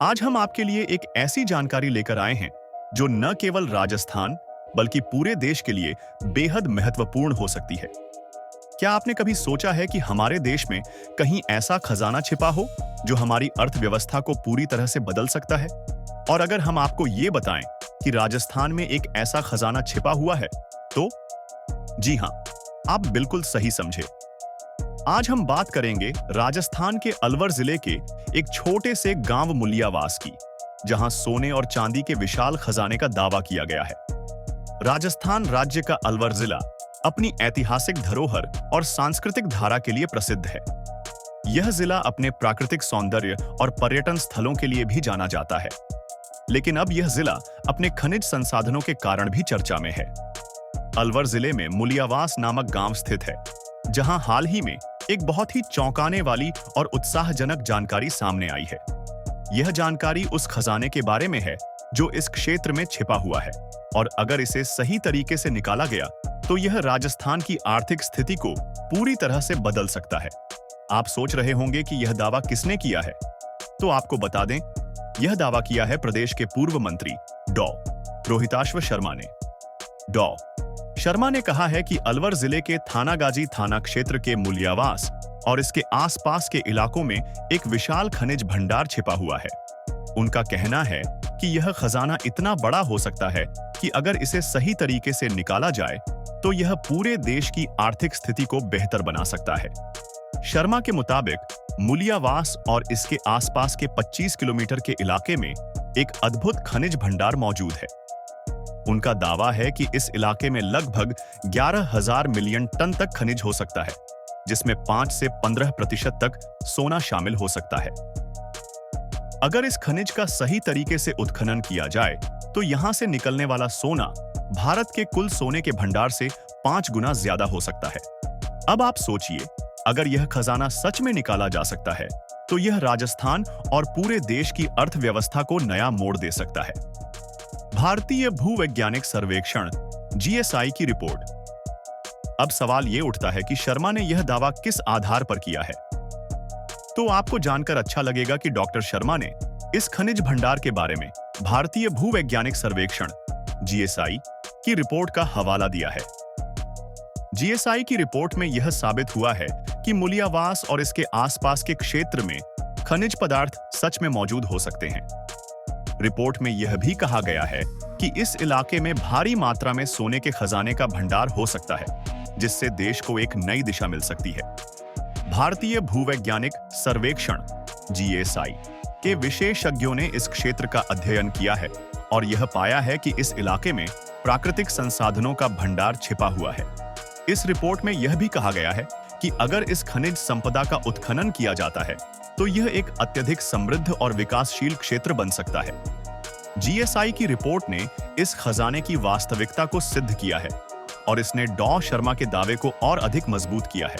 आज हम आपके लिए एक ऐसी जानकारी लेकर आए हैं जो न केवल राजस्थान बल्कि पूरे देश के लिए बेहद महत्वपूर्ण हो सकती है। क्या आपने कभी सोचा है कि हमारे देश में कहीं ऐसा खजाना छिपा हो जो हमारी अर्थव्यवस्था को पूरी तरह से बदल सकता है? और अगर हम आपको ये बताएं कि राजस्थान में एक ऐसा खजाना छिपा हुआ है, तो जी हां, आप बिल्कुल सही समझे। आज हम बात करेंगे राजस्थान के अलवर जिले के एक छोटे से गांव मुलियावास की, जहां सोने और चांदी के विशाल खजाने का दावा किया गया है। राजस्थान राज्य का अलवर जिला अपनी ऐतिहासिक धरोहर और सांस्कृतिक धारा के लिए प्रसिद्ध है। यह जिला अपने प्राकृतिक सौंदर्य और पर्यटन स्थलों के लिए भी जाना जाता है, लेकिन अब यह जिला अपने खनिज संसाधनों के कारण भी चर्चा में है। अलवर जिले में मुलियावास नामक गांव स्थित है, जहां हाल ही में एक बहुत ही चौंकाने वाली और उत्साहजनक जानकारी सामने आई है। यह जानकारी उस खजाने के बारे में है जो इस क्षेत्र में छिपा हुआ है, और अगर इसे सही तरीके से निकाला गया तो यह राजस्थान की आर्थिक स्थिति को पूरी तरह से बदल सकता है। आप सोच रहे होंगे कि यह दावा किसने किया है, तो आपको बता दें, यह दावा किया है प्रदेश के पूर्व मंत्री डॉ. रोहिताश्व शर्मा ने। डॉ. शर्मा ने कहा है कि अलवर जिले के थानागाजी थाना क्षेत्र के मुलियावास और इसके आसपास के इलाकों में एक विशाल खनिज भंडार छिपा हुआ है। उनका कहना है कि यह खजाना इतना बड़ा हो सकता है कि अगर इसे सही तरीके से निकाला जाए तो यह पूरे देश की आर्थिक स्थिति को बेहतर बना सकता है। शर्मा के मुताबिक मुलियावास और इसके आसपास के 25 किलोमीटर के इलाके में एक अद्भुत खनिज भंडार मौजूद है। उनका दावा है कि इस इलाके में लगभग 11,000 मिलियन टन तक खनिज हो सकता है, जिसमें 5 से 15% तक सोना शामिल हो सकता है। अगर इस खनिज का सही तरीके से उत्खनन किया जाए तो यहां से निकलने वाला सोना भारत के कुल सोने के भंडार से 5 गुना ज्यादा हो सकता है। अब आप सोचिए, अगर यह खजाना सच में निकाला जा सकता है तो यह राजस्थान और पूरे देश की अर्थव्यवस्था को नया मोड़ दे सकता है। भारतीय भूवैज्ञानिक सर्वेक्षण (जीएसआई) की रिपोर्ट। अब सवाल यह उठता है कि शर्मा ने यह दावा किस आधार पर किया है। तो आपको जानकर अच्छा लगेगा कि डॉक्टर शर्मा ने इस खनिज भंडार के बारे में भारतीय भूवैज्ञानिक सर्वेक्षण (जीएसआई) की रिपोर्ट का हवाला दिया है। जीएसआई की रिपोर्ट में यह साबित हुआ है कि मुलियावास और इसके आसपास के क्षेत्र में खनिज पदार्थ सच में मौजूद हो सकते हैं। रिपोर्ट में यह भी कहा गया है कि इस इलाके में भारी मात्रा में सोने के खजाने का भंडार हो सकता है, जिससे देश को एक नई दिशा मिल सकती है। भारतीय भूवैज्ञानिक सर्वेक्षण (जीएसआई) के विशेषज्ञों ने इस क्षेत्र का अध्ययन किया है और यह पाया है कि इस इलाके में प्राकृतिक संसाधनों का भंडार छिपा हुआ है। इस रिपोर्ट में यह भी कहा गया है कि अगर इस खनिज संपदा का उत्खनन किया जाता है तो यह एक अत्यधिक समृद्ध और विकासशील क्षेत्र बन सकता है। जीएसआई की रिपोर्ट ने इस खजाने की वास्तविकता को सिद्ध किया है और इसने डॉ. शर्मा के दावे को और अधिक मजबूत किया है।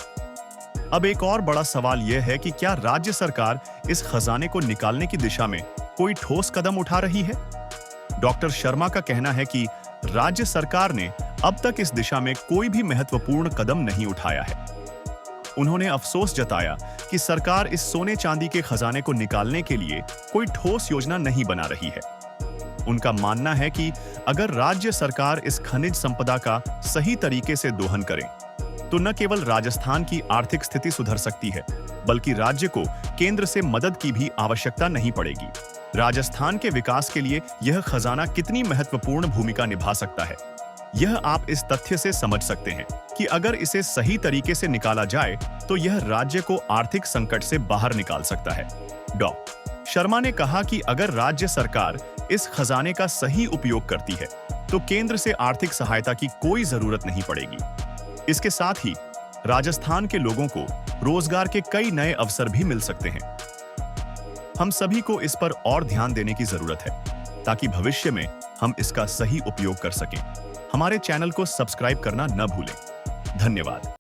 अब एक और बड़ा सवाल यह है कि क्या राज्य सरकार इस खजाने को निकालने की दिशा में कोई ठोस कदम उठा रही है? डॉक्टर शर्मा का कहना है कि राज्य सरकार ने अब तक इस दिशा में कोई भी महत्वपूर्ण कदम नहीं उठाया है। उन्होंने अफसोस जताया कि सरकार इस सोने चांदी के खजाने को निकालने के लिए कोई ठोस योजना नहीं बना रही है। उनका मानना है कि अगर राज्य सरकार इस खनिज संपदा का सही तरीके से दोहन करे तो न केवल राजस्थान की आर्थिक स्थिति सुधर सकती है, बल्कि राज्य को केंद्र से मदद की भी आवश्यकता नहीं पड़ेगी। राजस्थान के विकास के लिए यह खजाना कितनी महत्वपूर्ण भूमिका निभा सकता है, यह आप इस तथ्य से समझ सकते हैं कि अगर इसे सही तरीके से निकाला जाए तो यह राज्य को आर्थिक संकट से बाहर निकाल सकता है। डॉ. शर्मा ने कहा कि अगर राज्य सरकार इस खजाने का सही उपयोग करती है तो केंद्र से आर्थिक सहायता की कोई जरूरत नहीं पड़ेगी। इसके साथ ही राजस्थान के लोगों को रोजगार के कई नए अवसर भी मिल सकते हैं। हम सभी को इस पर और ध्यान देने की जरूरत है ताकि भविष्य में हम इसका सही उपयोग कर सकें। हमारे चैनल को सब्सक्राइब करना न भूलें। धन्यवाद।